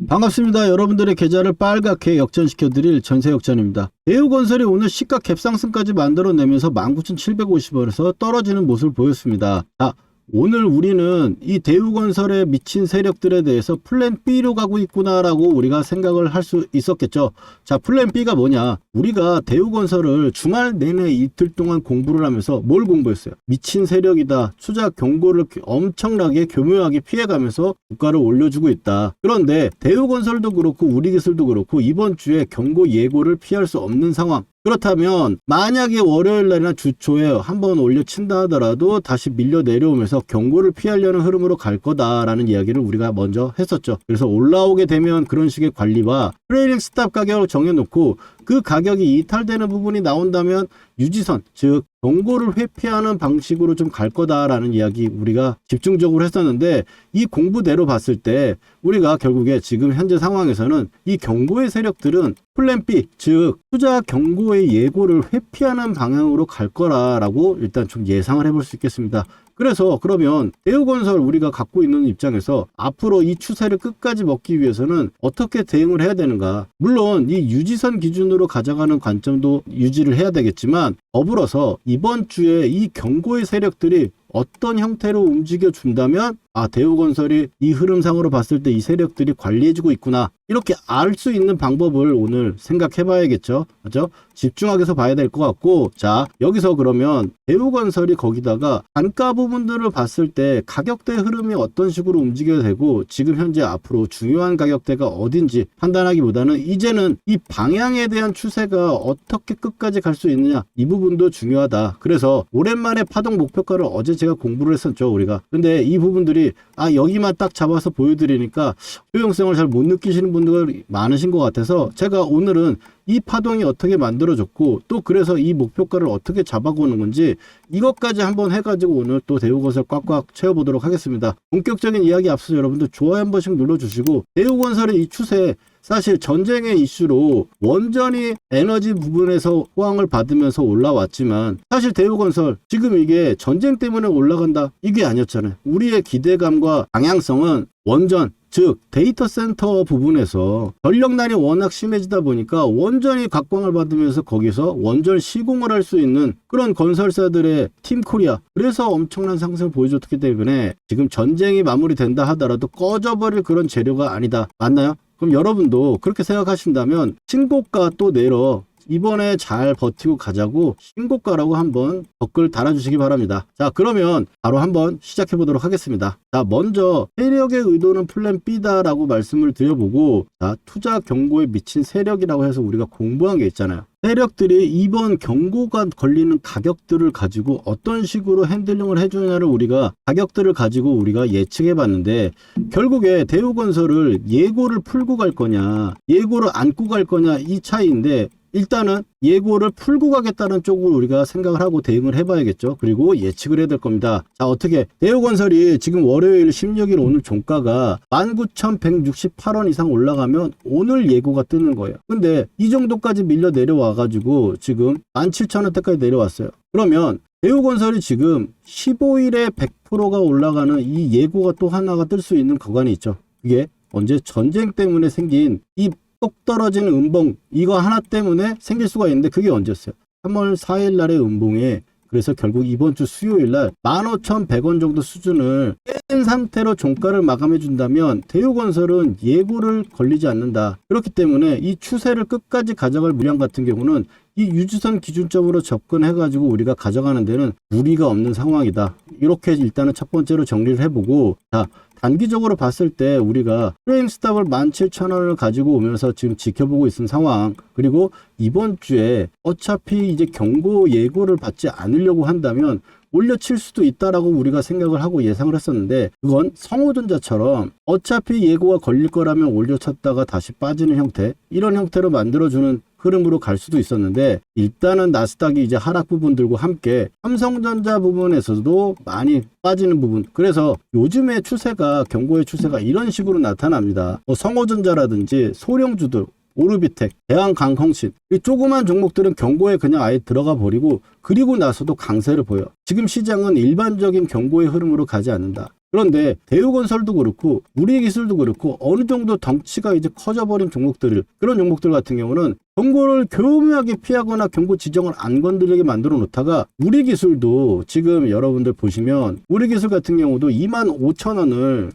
반갑습니다. 여러분들의 계좌를 빨갛게 역전시켜드릴 전세역전입니다. 대우건설이 오늘 시가 갭상승까지 만들어내면서 19,750원에서 떨어지는 모습을 보였습니다. 자, 오늘 우리는 이 대우건설에 미친 세력들에 대해서 플랜 B로 가고 있구나라고 우리가 생각을 할 수 있었겠죠. 자, 플랜 B가 뭐냐? 우리가 대우건설을 주말 내내 이틀 동안 공부를 하면서 뭘 공부했어요? 미친 세력이다. 투자 경고를 엄청나게 교묘하게 피해가면서 주가를 올려주고 있다. 그런데 대우건설도 그렇고 우리기술도 그렇고 이번 주에 경고 예고를 피할 수 없는 상황. 그렇다면 만약에 월요일날이나 주초에 한번 올려친다 하더라도 다시 밀려 내려오면서 경고를 피하려는 흐름으로 갈 거다라는 이야기를 우리가 먼저 했었죠. 그래서 올라오게 되면 그런 식의 관리와 트레이링 스탑 가격을 정해놓고 그 가격이 이탈되는 부분이 나온다면 유지선, 즉 경고를 회피하는 방식으로 좀 갈 거다라는 이야기 우리가 집중적으로 했었는데, 이 공부대로 봤을 때 우리가 결국에 지금 현재 상황에서는 이 경고의 세력들은 플랜 B, 즉 투자 경고의 예고를 회피하는 방향으로 갈 거라고 일단 좀 예상을 해볼 수 있겠습니다. 그래서 그러면 대우건설 우리가 갖고 있는 입장에서 앞으로 이 추세를 끝까지 먹기 위해서는 어떻게 대응을 해야 되는가? 물론 이 유지선 기준으로 가져가는 관점도 유지를 해야 되겠지만, 더불어서 이번 주에 이 경고의 세력들이 어떤 형태로 움직여 준다면 대우건설이 이 흐름상으로 봤을 때 이 세력들이 관리해주고 있구나, 이렇게 알 수 있는 방법을 오늘 생각해 봐야겠죠. 그렇죠? 집중하게서 봐야 될 것 같고, 자, 여기서 그러면 대우건설이 거기다가 단가 부분들을 봤을 때 가격대 흐름이 어떤 식으로 움직여야 되고 지금 현재 앞으로 중요한 가격대가 어딘지 판단하기보다는 이제는 이 방향에 대한 추세가 어떻게 끝까지 갈 수 있느냐, 이 부분도 중요하다. 그래서 오랜만에 파동 목표가를 어제 제가 공부를 했었죠, 우리가. 근데 이 부분들이 여기만 딱 잡아서 보여드리니까 효용성을 잘 못 느끼시는 분들 많으신 것 같아서 제가 오늘은 이 파동이 어떻게 만들어졌고 또 그래서 이 목표가를 어떻게 잡아보는 건지 이것까지 한번 해가지고 오늘 또 대우건설 꽉꽉 채워보도록 하겠습니다. 본격적인 이야기 앞서서 여러분들 좋아요 한 번씩 눌러주시고, 대우건설의 이 추세, 사실 전쟁의 이슈로 원전이 에너지 부분에서 호황을 받으면서 올라왔지만 사실 대우건설 지금 이게 전쟁 때문에 올라간다, 이게 아니었잖아요. 우리의 기대감과 방향성은 원전, 즉 데이터 센터 부분에서 전력난이 워낙 심해지다 보니까 원전이 각광을 받으면서 거기서 원전 시공을 할 수 있는 그런 건설사들의 팀코리아, 그래서 엄청난 상승을 보여줬기 때문에 지금 전쟁이 마무리된다 하더라도 꺼져버릴 그런 재료가 아니다. 맞나요? 그럼 여러분도 그렇게 생각하신다면 신고가 또 내려 이번에 잘 버티고 가자고 신고가라고 한번 댓글 달아주시기 바랍니다. 자, 그러면 바로 한번 시작해 보도록 하겠습니다. 자, 먼저 세력의 의도는 플랜 B다라고 말씀을 드려보고, 자, 투자 경고에 미친 세력이라고 해서 우리가 공부한 게 있잖아요. 세력들이 이번 경고가 걸리는 가격들을 가지고 어떤 식으로 핸들링을 해주냐를 우리가 가격들을 가지고 우리가 예측해 봤는데, 결국에 대우건설을 예고를 풀고 갈 거냐 예고를 안고 갈 거냐 이 차이인데, 일단은 예고를 풀고 가겠다는 쪽으로 우리가 생각을 하고 대응을 해봐야겠죠. 그리고 예측을 해야 될 겁니다. 자, 어떻게 대우건설이 지금 월요일 16일 오늘 종가가 19,168원 이상 올라가면 오늘 예고가 뜨는 거예요. 근데 이 정도까지 밀려 내려와 가지고 지금 17,000원대까지 내려왔어요. 그러면 대우건설이 지금 15일에 100%가 올라가는 이 예고가 또 하나가 뜰 수 있는 구간이 있죠. 그게 언제? 전쟁 때문에 생긴 이 똑 떨어지는 음봉, 이거 하나 때문에 생길 수가 있는데 그게 언제였어요? 3월 4일 날의 음봉에, 그래서 결국 이번 주 수요일 날 15,100원 정도 수준을 깬 상태로 종가를 마감해 준다면 대우건설은 예고를 걸리지 않는다. 그렇기 때문에 이 추세를 끝까지 가져갈 물량 같은 경우는 이 유지선 기준점으로 접근해가지고 우리가 가져가는 데는 무리가 없는 상황이다. 이렇게 일단은 첫 번째로 정리를 해보고, 자, 단기적으로 봤을 때 우리가 트레이닝 스탑을 17,000원을 가지고 오면서 지금 지켜보고 있는 상황, 그리고 이번 주에 어차피 이제 경고 예고를 받지 않으려고 한다면 올려칠 수도 있다라고 우리가 생각을 하고 예상을 했었는데, 그건 성호전자처럼 어차피 예고가 걸릴 거라면 올려쳤다가 다시 빠지는 형태, 이런 형태로 만들어주는 흐름으로 갈 수도 있었는데, 일단은 나스닥이 이제 하락 부분들과 함께 삼성전자 부분에서도 많이 빠지는 부분, 그래서 요즘의 추세가, 경고의 추세가 이런 식으로 나타납니다. 성호전자라든지 소령주들, 오르비텍, 대한강통신, 이 조그만 종목들은 경고에 그냥 아예 들어가 버리고 그리고 나서도 강세를 보여. 지금 시장은 일반적인 경고의 흐름으로 가지 않는다. 그런데 대우건설도 그렇고 우리기술도 그렇고 어느 정도 덩치가 이제 커져버린 종목들, 그런 종목들 같은 경우는 경고를 교묘하게 피하거나 경고 지정을 안 건드리게 만들어 놓다가 우리기술도 지금 여러분들 보시면 우리기술 같은 경우도 25,000원을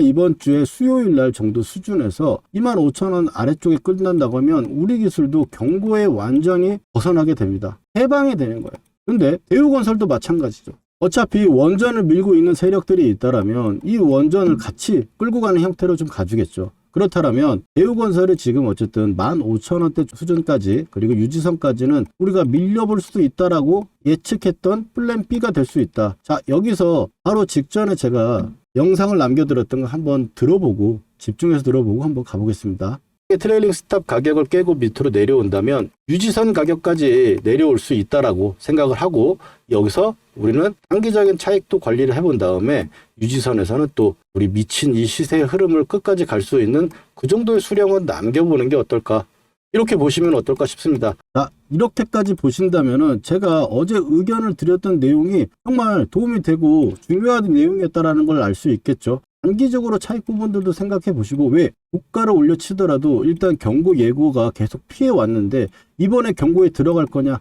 이번 주에 수요일 날 정도 수준에서 25,000원 아래쪽에 끝난다고 하면 우리기술도 경고에 완전히 벗어나게 됩니다. 해방이 되는 거예요. 근데 대우건설도 마찬가지죠. 어차피 원전을 밀고 있는 세력들이 있다라면 이 원전을 같이 끌고 가는 형태로 좀 가주겠죠. 그렇다면 대우건설이 지금 어쨌든 15,000원대 수준까지 그리고 유지선까지는 우리가 밀려볼 수도 있다라고 예측했던 플랜 B가 될 수 있다. 자, 여기서 바로 직전에 제가 영상을 남겨드렸던 거 한번 들어보고 집중해서 들어보고 한번 가보겠습니다. 트레일링 스탑 가격을 깨고 밑으로 내려온다면 유지선 가격까지 내려올 수 있다라고 생각을 하고 여기서 우리는 단기적인 차익도 관리를 해본 다음에 유지선에서는 또 우리 미친 이 시세의 흐름을 끝까지 갈 수 있는 그 정도의 수량은 남겨보는 게 어떨까, 이렇게 보시면 어떨까 싶습니다. 자, 이렇게까지 보신다면은 제가 어제 의견을 드렸던 내용이 정말 도움이 되고 중요한 내용이었다라는 걸 알 수 있겠죠. 단기적으로 차익 부분들도 생각해 보시고, 왜 고가를 올려치더라도 일단 경고 예고가 계속 피해 왔는데 이번에 경고에 들어갈 거냐?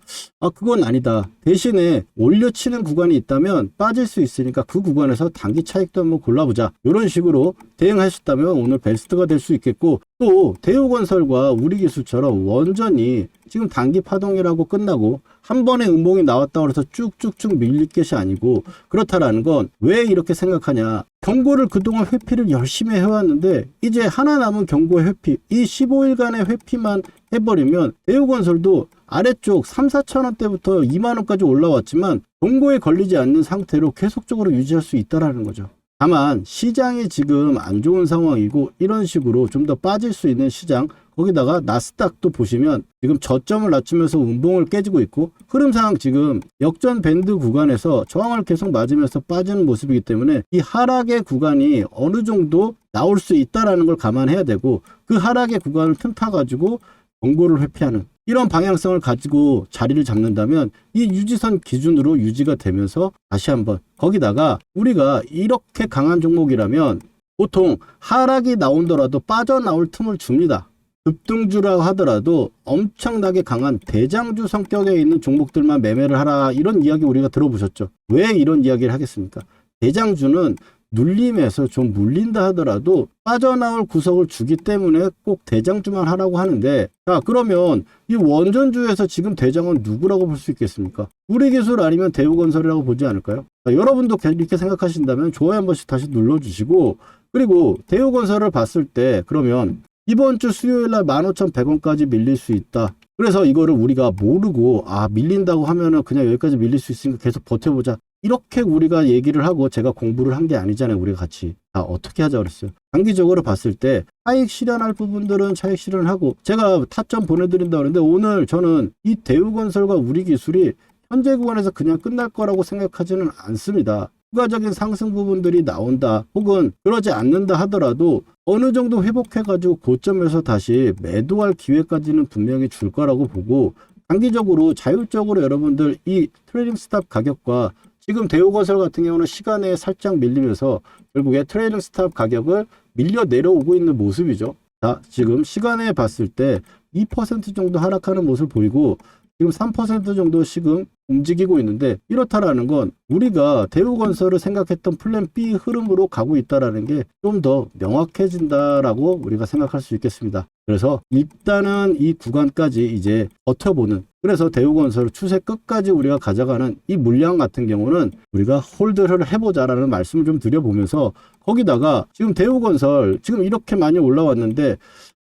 그건 아니다. 대신에 올려치는 구간이 있다면 빠질 수 있으니까 그 구간에서 단기 차익도 한번 골라보자. 이런 식으로 대응하셨다면 오늘 베스트가 될 수 있겠고, 또 대우건설과 우리기술처럼 원전이 지금 단기 파동이라고 끝나고 한 번에 음봉이 나왔다고 해서 쭉쭉쭉 밀릴 것이 아니고, 그렇다라는 건 왜 이렇게 생각하냐? 경고를 그동안 회피를 열심히 해왔는데 이제 하나 남은 경고 회피, 이 15일간의 회피만 해버리면 대우건설도 아래쪽 3,4천원대부터 2만원까지 올라왔지만 경고에 걸리지 않는 상태로 계속적으로 유지할 수 있다는 거죠. 다만 시장이 지금 안 좋은 상황이고 이런 식으로 좀 더 빠질 수 있는 시장, 거기다가 나스닥도 보시면 지금 저점을 낮추면서 운봉을 깨지고 있고 흐름상 지금 역전 밴드 구간에서 저항을 계속 맞으면서 빠지는 모습이기 때문에 이 하락의 구간이 어느 정도 나올 수 있다는 걸 감안해야 되고, 그 하락의 구간을 틈타 가지고 경고를 회피하는 이런 방향성을 가지고 자리를 잡는다면 이 유지선 기준으로 유지가 되면서 다시 한번, 거기다가 우리가 이렇게 강한 종목이라면 보통 하락이 나오더라도 빠져나올 틈을 줍니다. 급등주라고 하더라도 엄청나게 강한 대장주 성격에 있는 종목들만 매매를 하라, 이런 이야기 우리가 들어보셨죠. 왜 이런 이야기를 하겠습니까? 대장주는 눌림에서 좀 물린다 하더라도 빠져나올 구석을 주기 때문에 꼭 대장주만 하라고 하는데, 자, 그러면 이 원전주에서 지금 대장은 누구라고 볼 수 있겠습니까? 우리기술 아니면 대우건설이라고 보지 않을까요? 자, 여러분도 이렇게 생각하신다면 좋아요 한 번씩 다시 눌러주시고, 그리고 대우건설을 봤을 때 그러면 이번 주 수요일 날 15,100원까지 밀릴 수 있다. 그래서 이거를 우리가 모르고 밀린다고 하면은 그냥 여기까지 밀릴 수 있으니까 계속 버텨보자, 이렇게 우리가 얘기를 하고 제가 공부를 한 게 아니잖아요. 우리가 같이 어떻게 하자 그랬어요. 단기적으로 봤을 때 차익 실현할 부분들은 차익 실현하고 제가 타점 보내드린다 그랬는데, 오늘 저는 이 대우건설과 우리기술이 현재 구간에서 그냥 끝날 거라고 생각하지는 않습니다. 추가적인 상승 부분들이 나온다 혹은 그러지 않는다 하더라도 어느 정도 회복해가지고 고점에서 다시 매도할 기회까지는 분명히 줄 거라고 보고, 단기적으로 자율적으로 여러분들 이 트레이딩 스탑 가격과 지금 대우건설 같은 경우는 시간에 살짝 밀리면서 결국에 트레이딩 스탑 가격을 밀려 내려오고 있는 모습이죠. 자, 지금 시간에 봤을 때 2% 정도 하락하는 모습을 보이고 지금 3% 정도 지금 움직이고 있는데, 이렇다라는 건 우리가 대우건설을 생각했던 플랜 B 흐름으로 가고 있다라는 게 좀 더 명확해진다라고 우리가 생각할 수 있겠습니다. 그래서 일단은 이 구간까지 이제 버텨보는, 그래서 대우건설 추세 끝까지 우리가 가져가는 이 물량 같은 경우는 우리가 홀드를 해보자라는 말씀을 좀 드려보면서, 거기다가 지금 대우건설 지금 이렇게 많이 올라왔는데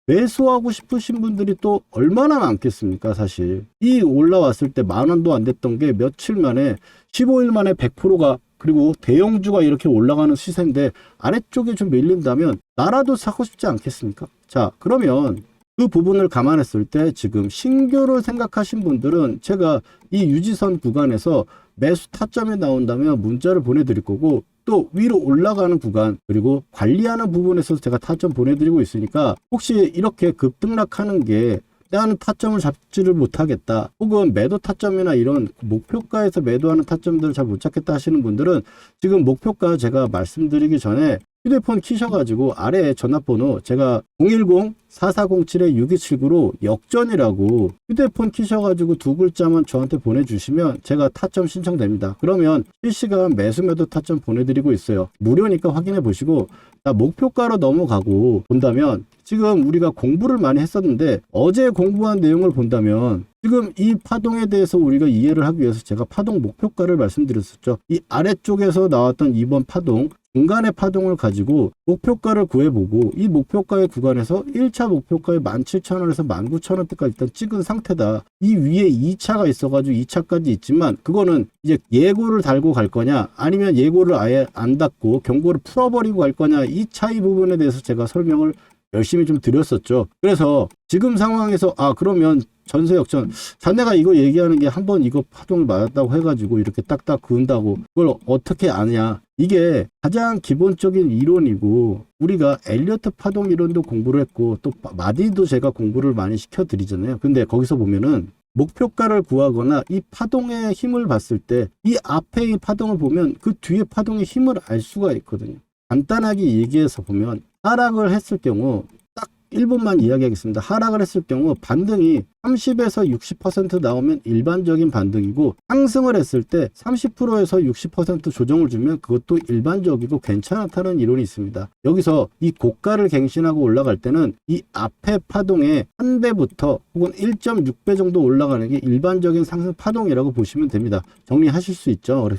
매수하고 싶으신 분들이 또 얼마나 많겠습니까? 사실 이 올라왔을 때 10,000원도 안 됐던 게 며칠 만에 15일 만에 100%가, 그리고 대형주가 이렇게 올라가는 시세인데 아래쪽에 좀 밀린다면 나라도 사고 싶지 않겠습니까? 자, 그러면 그 부분을 감안했을 때 지금 신규를 생각하신 분들은 제가 이 유지선 구간에서 매수 타점이 나온다면 문자를 보내드릴 거고, 또 위로 올라가는 구간 그리고 관리하는 부분에서 제가 타점 보내드리고 있으니까 혹시 이렇게 급등락하는 게 나는 타점을 잡지를 못하겠다, 혹은 매도 타점이나 이런 목표가에서 매도하는 타점들을 잘 못 잡겠다 하시는 분들은 지금 목표가 제가 말씀드리기 전에 휴대폰 키셔가지고 아래에 전화번호 제가 010-4407-6279로 역전이라고 휴대폰 키셔가지고 두 글자만 저한테 보내주시면 제가 타점 신청됩니다. 그러면 실시간 매수 매도 타점 보내드리고 있어요. 무료니까 확인해 보시고, 나 목표가로 넘어가고 본다면 지금 우리가 공부를 많이 했었는데 어제 공부한 내용을 본다면 지금 이 파동에 대해서 우리가 이해를 하기 위해서 제가 파동 목표가를 말씀드렸었죠. 이 아래쪽에서 나왔던 이번 파동, 중간의 파동을 가지고 목표가를 구해보고 이 목표가의 구간에서 1차 목표가의 17,000원에서 19,000원대까지 일단 찍은 상태다. 이 위에 2차가 있어가지고 2차까지 있지만 그거는 이제 예고를 달고 갈 거냐 아니면 예고를 아예 안 닫고 경고를 풀어버리고 갈 거냐, 이 차이 부분에 대해서 제가 설명을 열심히 좀 드렸었죠. 그래서 지금 상황에서 그러면 전세 역전, 자네가 이거 얘기하는 게 한번 이거 파동을 맞았다고 해가지고 이렇게 딱딱 그은다고 그걸 어떻게 아냐, 이게 가장 기본적인 이론이고 우리가 엘리어트 파동 이론도 공부를 했고 또 마디도 제가 공부를 많이 시켜드리잖아요. 근데 거기서 보면은 목표가를 구하거나 이 파동의 힘을 봤을 때 이 앞에 파동을 보면 그 뒤에 파동의 힘을 알 수가 있거든요. 간단하게 얘기해서 보면 하락을 했을 경우 딱 1분만 이야기하겠습니다. 하락을 했을 경우 반등이 30에서 60% 나오면 일반적인 반등이고, 상승을 했을 때 30%에서 60% 조정을 주면 그것도 일반적이고 괜찮다는 이론이 있습니다. 여기서 이 고가를 갱신하고 올라갈 때는 이 앞에 파동의 한 배부터 혹은 1.6배 정도 올라가는 게 일반적인 상승 파동이라고 보시면 됩니다. 정리하실 수 있죠.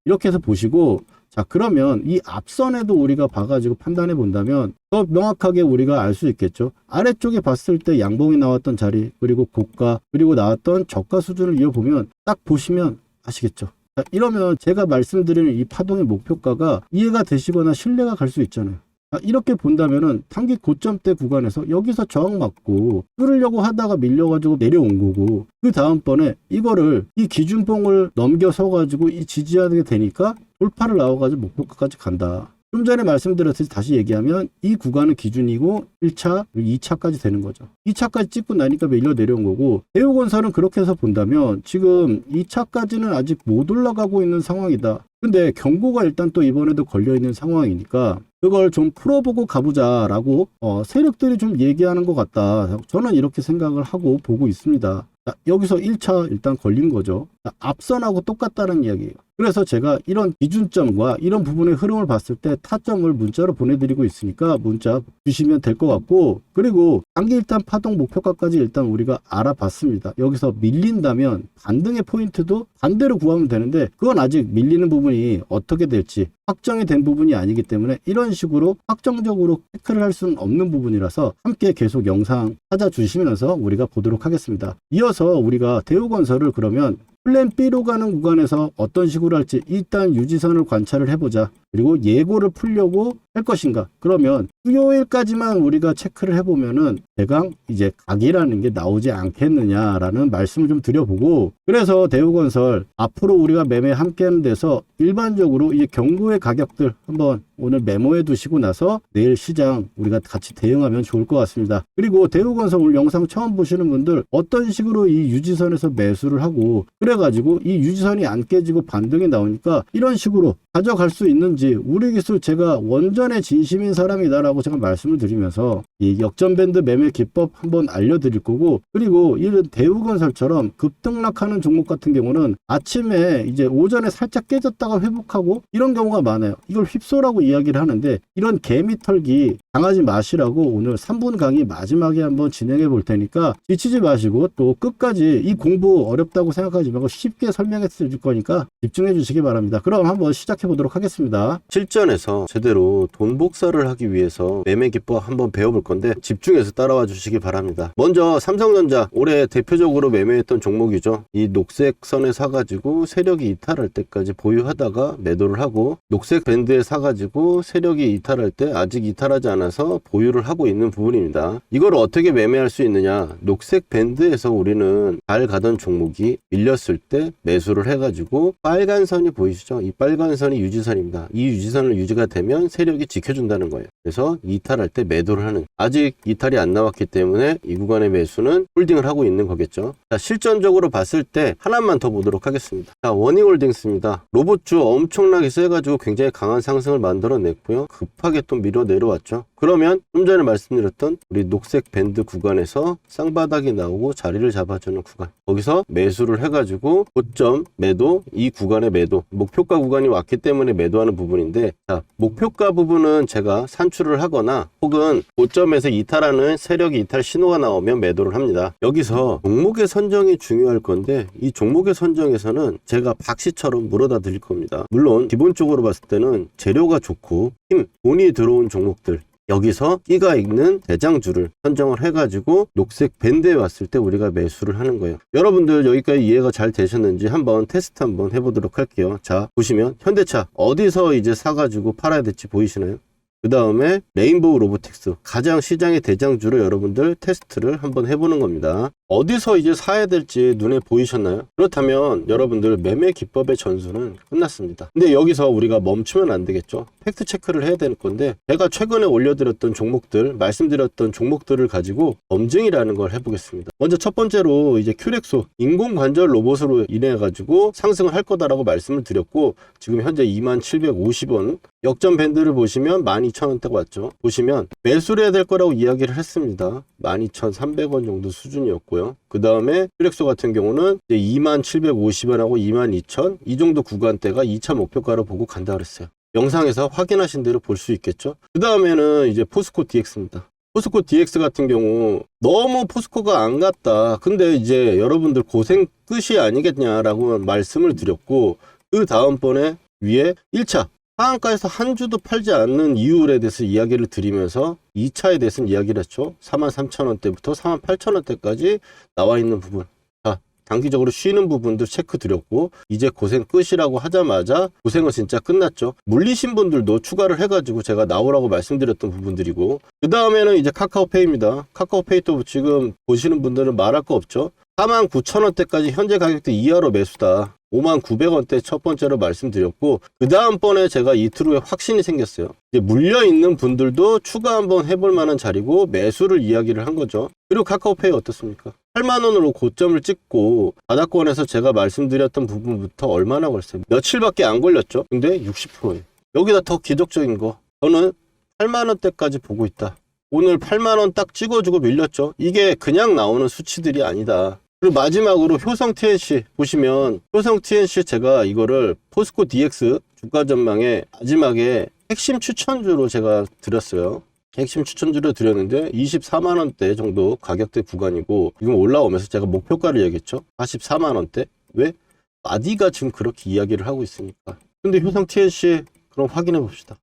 이렇게 해서 보시고, 자, 그러면 이 앞선에도 우리가 봐가지고 판단해 본다면 더 명확하게 우리가 알 수 있겠죠. 아래쪽에 봤을 때 양봉이 나왔던 자리, 그리고 고가, 그리고 나왔던 저가 수준을 이어보면 딱 보시면 아시겠죠. 자, 이러면 제가 말씀드리는 이 파동의 목표가가 이해가 되시거나 신뢰가 갈 수 있잖아요. 이렇게 본다면은 단기 고점대 구간에서 여기서 저항 맞고 뚫으려고 하다가 밀려가지고 내려온 거고, 그 다음번에 이거를 이 기준봉을 넘겨서 가지고 이 지지하게 되니까 돌파를 나와가지고 목표가까지 간다. 좀 전에 말씀드렸듯이 다시 얘기하면 이 구간은 기준이고 1차, 2차까지 되는 거죠. 2차까지 찍고 나니까 밀려 내려온 거고, 대우건설은 그렇게 해서 본다면 지금 2차까지는 아직 못 올라가고 있는 상황이다. 근데 경고가 일단 또 이번에도 걸려있는 상황이니까 그걸 좀 풀어보고 가보자라고 세력들이 좀 얘기하는 것 같다. 저는 이렇게 생각을 하고 보고 있습니다. 자, 여기서 1차 일단 걸린 거죠. 자, 앞선하고 똑같다는 이야기예요. 그래서 제가 이런 기준점과 이런 부분의 흐름을 봤을 때 타점을 문자로 보내드리고 있으니까 문자 주시면 될 것 같고, 그리고 단기 일단 파동 목표가까지 일단 우리가 알아봤습니다. 여기서 밀린다면 반등의 포인트도 반대로 구하면 되는데 그건 아직 밀리는 부분이 어떻게 될지 확정이 된 부분이 아니기 때문에 이런 식으로 확정적으로 체크를 할 수는 없는 부분이라서 함께 계속 영상 찾아주시면서 우리가 보도록 하겠습니다. 이어서 우리가 대우건설을 그러면 플랜 B로 가는 구간에서 어떤 식으로 할지 일단 유지선을 관찰을 해보자. 그리고 예고를 풀려고 할 것인가. 그러면 수요일까지만 우리가 체크를 해보면은 대강 이제 각이라는 게 나오지 않겠느냐라는 말씀을 좀 드려보고, 그래서 대우건설 앞으로 우리가 매매 함께하는 데서 일반적으로 이 경고의 가격들 한번 오늘 메모해 두시고 나서 내일 시장 우리가 같이 대응하면 좋을 것 같습니다. 그리고 대우건설 오늘 영상 처음 보시는 분들 어떤 식으로 이 유지선에서 매수를 하고 그래가지고 이 유지선이 안 깨지고 반등이 나오니까 이런 식으로 가져갈 수 있는지, 우리 기술 제가 원전의 진심인 사람이다라고 제가 말씀을 드리면서 이 역전밴드 매매 기법 한번 알려드릴 거고, 그리고 이런 대우건설처럼 급등락하는 종목 같은 경우는 아침에 이제 오전에 살짝 깨졌다가 회복하고 이런 경우가 많아요. 이걸 휩소라고 이야기를 하는데 이런 개미 털기 당하지 마시라고 오늘 3분 강의 마지막에 한번 진행해 볼 테니까 지치지 마시고 또 끝까지 이 공부 어렵다고 생각하지 말고 쉽게 설명해 줄 거니까 집중해 주시기 바랍니다. 그럼 한번 시작해 보도록 하겠습니다. 실전에서 제대로 돈 복사를 하기 위해서 매매 기법 한번 배워볼 건데 집중해서 따라와 주시기 바랍니다. 먼저 삼성전자 올해 대표적으로 매매했던 종목이죠. 이 녹색 선에 사가지고 세력이 이탈할 때까지 보유하다가 매도를 하고, 녹색 밴드에 사가지고 세력이 이탈할 때 아직 이탈하지 않아서 보유를 하고 있는 부분입니다. 이걸 어떻게 매매할 수 있느냐, 녹색 밴드에서 우리는 잘 가던 종목이 밀렸을 왔을 때 매수를 해가지고 빨간 선이 보이시죠? 이 빨간 선이 유지선입니다. 이 유지선을 유지가 되면 세력이 지켜준다는 거예요. 그래서 이탈할 때 매도를 하는, 아직 이탈이 안 나왔기 때문에 이 구간의 매수는 홀딩을 하고 있는 거겠죠. 자, 실전적으로 봤을 때 하나만 더 보도록 하겠습니다. 자, 원익홀딩스입니다. 로봇주 엄청나게 세가지고 굉장히 강한 상승을 만들어냈고요. 급하게 또 밀어 내려왔죠. 그러면 좀 전에 말씀드렸던 우리 녹색 밴드 구간에서 쌍바닥이 나오고 자리를 잡아주는 구간, 거기서 매수를 해가지고 고점 매도, 이 구간의 매도, 목표가 구간이 왔기 때문에 매도하는 부분인데, 자, 목표가 부분은 제가 산출을 하거나 혹은 고점에서 이탈하는 세력이 이탈 신호가 나오면 매도를 합니다. 여기서 종목의 선정이 중요할 건데, 이 종목의 선정에서는 제가 박씨처럼 물어다 드릴 겁니다. 물론 기본적으로 봤을 때는 재료가 좋고 힘, 돈이 들어온 종목들, 여기서 끼가 있는 대장주를 선정을 해가지고 녹색 밴드에 왔을 때 우리가 매수를 하는 거예요. 여러분들 여기까지 이해가 잘 되셨는지 한번 테스트 한번 해보도록 할게요. 자, 보시면 현대차 어디서 이제 사가지고 팔아야 될지 보이시나요? 그 다음에 레인보우 로보틱스, 가장 시장의 대장주로 여러분들 테스트를 한번 해보는 겁니다. 어디서 이제 사야 될지 눈에 보이셨나요? 그렇다면 여러분들 매매 기법의 전수는 끝났습니다. 근데 여기서 우리가 멈추면 안 되겠죠. 팩트 체크를 해야 될 건데, 제가 최근에 올려드렸던 종목들, 말씀드렸던 종목들을 가지고 검증이라는 걸 해보겠습니다. 먼저 첫 번째로 이제 큐렉소 인공관절 로봇으로 인해 가지고 상승을 할 거다라고 말씀을 드렸고, 지금 현재 2750원 역전 밴드를 보시면 12,000원대가 왔죠. 보시면 매수를 해야 될 거라고 이야기를 했습니다. 12,300원 정도 수준이었고요. 그 다음에 퓨렉소 같은 경우는 이제 2750원하고 22,000, 이 정도 구간대가 2차 목표가로 보고 간다 그랬어요. 영상에서 확인하신 대로 볼 수 있겠죠. 그 다음에는 이제 포스코 DX입니다. 포스코 DX 같은 경우 너무 포스코가 안 갔다, 근데 이제 여러분들 고생 끝이 아니겠냐라고 말씀을 드렸고, 그 다음번에 위에 1차 하한가에서 한 주도 팔지 않는 이유에 대해서 이야기를 드리면서 2차에 대해서는 이야기를 했죠. 43,000원대부터 48,000원대까지 나와 있는 부분, 자, 단기적으로 쉬는 부분도 체크 드렸고, 이제 고생 끝이라고 하자마자 고생은 진짜 끝났죠. 물리신 분들도 추가를 해가지고 제가 나오라고 말씀드렸던 부분들이고, 그 다음에는 이제 카카오페이입니다. 카카오페이도 지금 보시는 분들은 말할 거 없죠. 49,000원대까지 현재 가격대 이하로 매수다. 59,000원대 첫 번째로 말씀드렸고, 그 다음번에 제가 이틀 후에 확신이 생겼어요. 이제 물려있는 분들도 추가 한번 해볼 만한 자리고 매수를 이야기를 한 거죠. 그리고 카카오페이 어떻습니까? 8만원으로 고점을 찍고 바닥권에서 제가 말씀드렸던 부분부터 얼마나 걸렸어요? 며칠밖에 안 걸렸죠. 근데 60%예요. 여기다 더 기적적인 거, 저는 8만원대까지 보고 있다. 오늘 8만원 딱 찍어주고 밀렸죠. 이게 그냥 나오는 수치들이 아니다. 그리고 마지막으로 효성 TNC 보시면, 효성 TNC 제가 이거를 포스코 DX 주가 전망에 마지막에 핵심 추천주로 제가 드렸어요. 핵심 추천주로 드렸는데 24만원대 정도 가격대 구간이고, 지금 올라오면서 제가 목표가를 얘기했죠. 44만원대. 왜? 마디가 지금 그렇게 이야기를 하고 있으니까. 근데 효성 TNC 그럼 확인해 봅시다.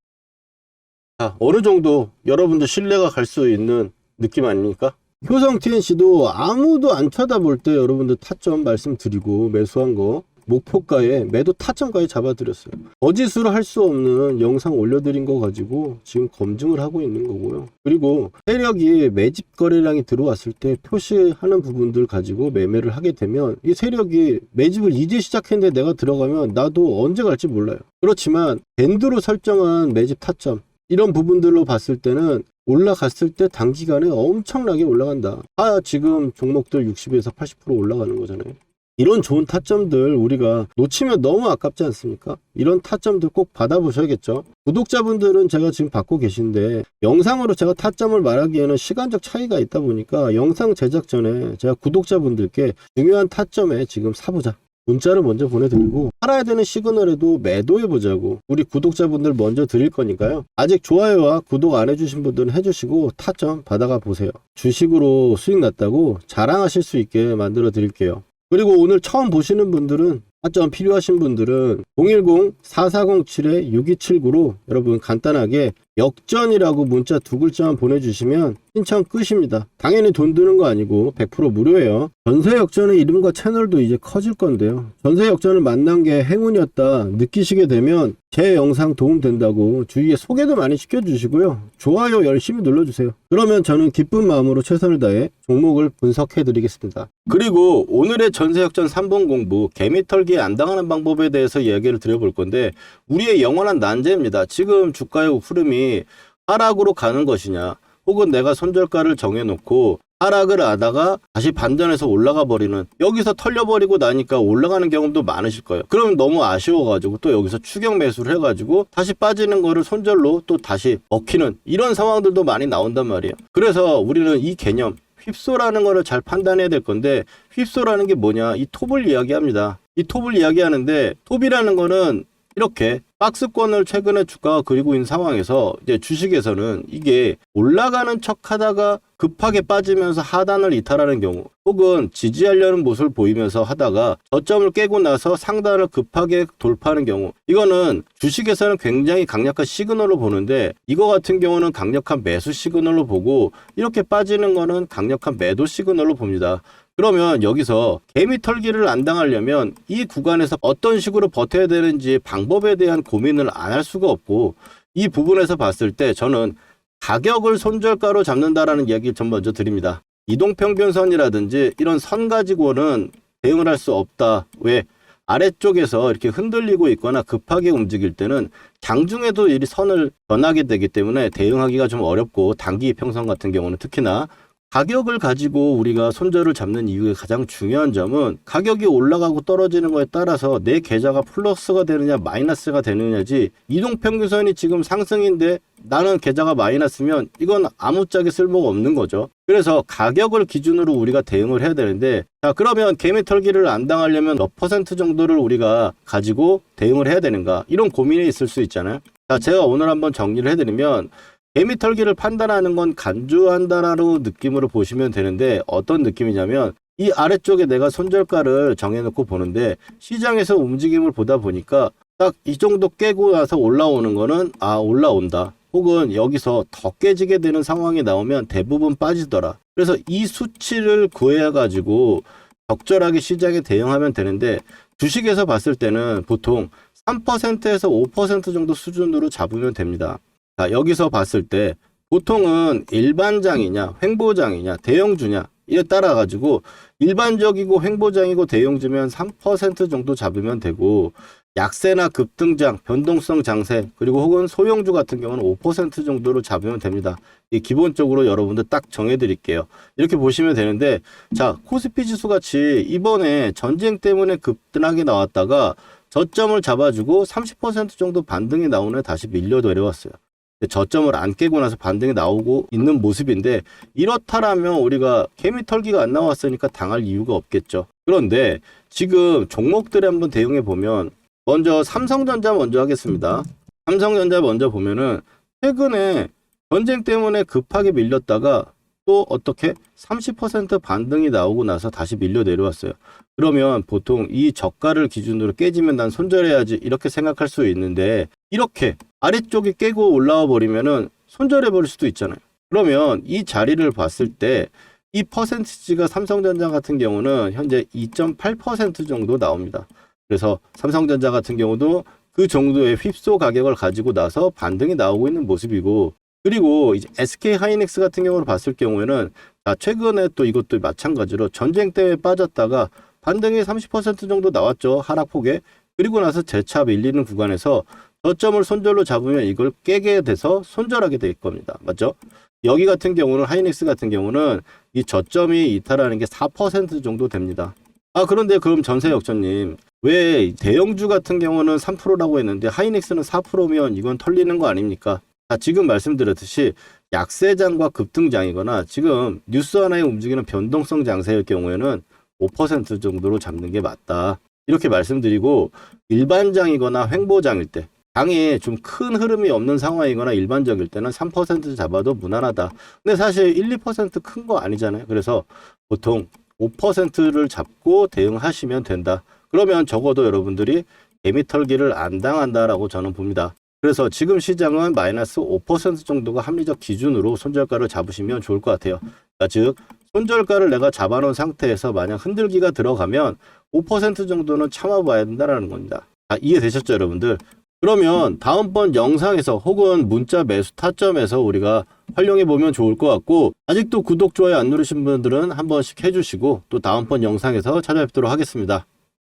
자, 어느 정도 여러분들 신뢰가 갈 수 있는 느낌 아닙니까? 효성 TNC도 아무도 안 쳐다볼 때 여러분들 타점 말씀드리고 매수한 거 목표가에 매도 타점가에 잡아드렸어요. 거짓으로 할 수 없는 영상 올려드린 거 가지고 지금 검증을 하고 있는 거고요. 그리고 세력이 매집 거래량이 들어왔을 때 표시하는 부분들 가지고 매매를 하게 되면, 이 세력이 매집을 이제 시작했는데 내가 들어가면 나도 언제 갈지 몰라요. 그렇지만 밴드로 설정한 매집 타점, 이런 부분들로 봤을 때는 올라갔을 때 단기간에 엄청나게 올라간다. 지금 종목들 60에서 80% 올라가는 거잖아요. 이런 좋은 타점들 우리가 놓치면 너무 아깝지 않습니까? 이런 타점들 꼭 받아보셔야겠죠. 구독자분들은 제가 지금 받고 계신데, 영상으로 제가 타점을 말하기에는 시간적 차이가 있다 보니까 영상 제작 전에 제가 구독자분들께 중요한 타점에 지금 사보자, 문자를 먼저 보내드리고, 팔아야 되는 시그널에도 매도해보자고 우리 구독자분들 먼저 드릴 거니까요. 아직 좋아요와 구독 안 해주신 분들은 해주시고 타점 받아가 보세요. 주식으로 수익 났다고 자랑하실 수 있게 만들어 드릴게요. 그리고 오늘 처음 보시는 분들은, 타점 필요하신 분들은 010-4407-6279로 여러분 간단하게 역전이라고 문자 2글자만 보내주시면 신청 끝입니다. 당연히 돈 드는 거 아니고 100% 무료예요. 전세 역전의 이름과 채널도 이제 커질 건데요. 전세 역전을 만난 게 행운이었다 느끼시게 되면 제 영상 도움된다고 주위에 소개도 많이 시켜주시고요. 좋아요 열심히 눌러주세요. 그러면 저는 기쁜 마음으로 최선을 다해 종목을 분석해 드리겠습니다. 그리고 오늘의 전세역전 3번 공부 개미털기에 안 당하는 방법에 대해서 이야기를 드려볼 건데, 우리의 영원한 난제입니다. 지금 주가의 흐름이 하락으로 가는 것이냐, 혹은 내가 손절가를 정해놓고 하락을 하다가 다시 반전해서 올라가 버리는, 여기서 털려버리고 나니까 올라가는 경험도 많으실 거예요. 그러면 너무 아쉬워가지고 또 여기서 추격 매수를 해가지고 다시 빠지는 거를 손절로 또 다시 먹히는 이런 상황들도 많이 나온단 말이에요. 그래서 우리는 이 개념 휩소라는 거를 잘 판단해야 될 건데, 휩소라는 게 뭐냐, 이 톱을 이야기합니다. 이 톱을 이야기하는데, 톱이라는 거는 이렇게 박스권을 최근에 주가가 그리고 있는 상황에서 이제 주식에서는 이게 올라가는 척 하다가 급하게 빠지면서 하단을 이탈하는 경우, 혹은 지지하려는 모습을 보이면서 하다가 저점을 깨고 나서 상단을 급하게 돌파하는 경우, 이거는 주식에서는 굉장히 강력한 시그널로 보는데, 이거 같은 경우는 강력한 매수 시그널로 보고, 이렇게 빠지는 거는 강력한 매도 시그널로 봅니다. 그러면 여기서 개미털기를 안 당하려면 이 구간에서 어떤 식으로 버텨야 되는지 방법에 대한 고민을 안 할 수가 없고, 이 부분에서 봤을 때 저는 가격을 손절가로 잡는다라는 이야기를 전 먼저 드립니다. 이동평균선이라든지 이런 선 가지고는 대응을 할 수 없다. 왜? 아래쪽에서 이렇게 흔들리고 있거나 급하게 움직일 때는 장중에도 이 선을 변하게 되기 때문에 대응하기가 좀 어렵고, 단기 이평선 같은 경우는 특히나 가격을 가지고 우리가 손절을 잡는 이유의 가장 중요한 점은, 가격이 올라가고 떨어지는 거에 따라서 내 계좌가 플러스가 되느냐 마이너스가 되느냐지, 이동평균선이 지금 상승인데 나는 계좌가 마이너스면 이건 아무짝에 쓸모가 없는 거죠. 그래서 가격을 기준으로 우리가 대응을 해야 되는데, 자 그러면 개미털기를 안 당하려면 몇 퍼센트 정도를 우리가 가지고 대응을 해야 되는가, 이런 고민이 있을 수 있잖아요. 자 제가 오늘 한번 정리를 해드리면, 개미털기를 판단하는 건 간주한다라는 느낌으로 보시면 되는데, 어떤 느낌이냐면, 이 아래쪽에 내가 손절가를 정해놓고 보는데, 시장에서 움직임을 보다 보니까 딱 이 정도 깨고 나서 올라오는 거는 올라온다, 혹은 여기서 더 깨지게 되는 상황이 나오면 대부분 빠지더라. 그래서 이 수치를 구해 가지고 적절하게 시장에 대응하면 되는데, 주식에서 봤을 때는 보통 3%에서 5% 정도 수준으로 잡으면 됩니다. 자, 여기서 봤을 때 보통은 일반장이냐 횡보장이냐 대형주냐 이에 따라 가지고, 일반적이고 횡보장이고 대형주면 3% 정도 잡으면 되고, 약세나 급등장, 변동성 장세, 그리고 혹은 소형주 같은 경우는 5% 정도로 잡으면 됩니다. 이 기본적으로 여러분들 딱 정해 드릴게요. 이렇게 보시면 되는데, 자 코스피 지수 같이 이번에 전쟁 때문에 급등하게 나왔다가 저점을 잡아주고 30% 정도 반등이 나오는 다시 밀려 내려왔어요. 저점을 안 깨고 나서 반등이 나오고 있는 모습인데, 이렇다라면 우리가 개미털기가 안 나왔으니까 당할 이유가 없겠죠. 그런데 지금 종목들에 한번 대응해 보면, 먼저 삼성전자 먼저 하겠습니다. 삼성전자 먼저 보면은 최근에 전쟁 때문에 급하게 밀렸다가 또 어떻게 30% 반등이 나오고 나서 다시 밀려 내려왔어요. 그러면 보통 이 저가를 기준으로 깨지면 난 손절해야지 이렇게 생각할 수 있는데, 이렇게 아래쪽이 깨고 올라와 버리면은 손절해 버릴 수도 있잖아요. 그러면 이 자리를 봤을 때 이 퍼센티지가 삼성전자 같은 경우는 현재 2.8% 정도 나옵니다. 그래서 삼성전자 같은 경우도 그 정도의 휩소 가격을 가지고 나서 반등이 나오고 있는 모습이고, 그리고 이제 SK 하이닉스 같은 경우를 봤을 경우에는, 최근에 또 이것도 마찬가지로 전쟁 때문에 빠졌다가 반등이 30% 정도 나왔죠, 하락폭에. 그리고 나서 재차 밀리는 구간에서 저점을 손절로 잡으면 이걸 깨게 돼서 손절하게 될 겁니다. 맞죠? 여기 같은 경우는, 하이닉스 같은 경우는 이 저점이 이탈하는 게 4% 정도 됩니다. 그런데 그럼 전세역전님, 왜 대형주 같은 경우는 3%라고 했는데 하이닉스는 4%면 이건 털리는 거 아닙니까? 지금 말씀드렸듯이 약세장과 급등장이거나 지금 뉴스 하나에 움직이는 변동성 장세일 경우에는 5% 정도로 잡는 게 맞다, 이렇게 말씀드리고, 일반장이거나 횡보장일 때, 장이 좀 큰 흐름이 없는 상황이거나 일반적일 때는 3% 잡아도 무난하다. 근데 사실 1, 2% 큰 거 아니잖아요. 그래서 보통 5%를 잡고 대응하시면 된다. 그러면 적어도 여러분들이 개미털기를 안 당한다라고 저는 봅니다. 그래서 지금 시장은 마이너스 5% 정도가 합리적 기준으로 손절가를 잡으시면 좋을 것 같아요. 즉 손절가를 내가 잡아놓은 상태에서 만약 흔들기가 들어가면 5% 정도는 참아봐야 된다는 겁니다. 이해되셨죠, 여러분들? 그러면 다음번 영상에서 혹은 문자 매수 타점에서 우리가 활용해 보면 좋을 것 같고, 아직도 구독, 좋아요 안 누르신 분들은 한 번씩 해주시고 또 다음번 영상에서 찾아뵙도록 하겠습니다.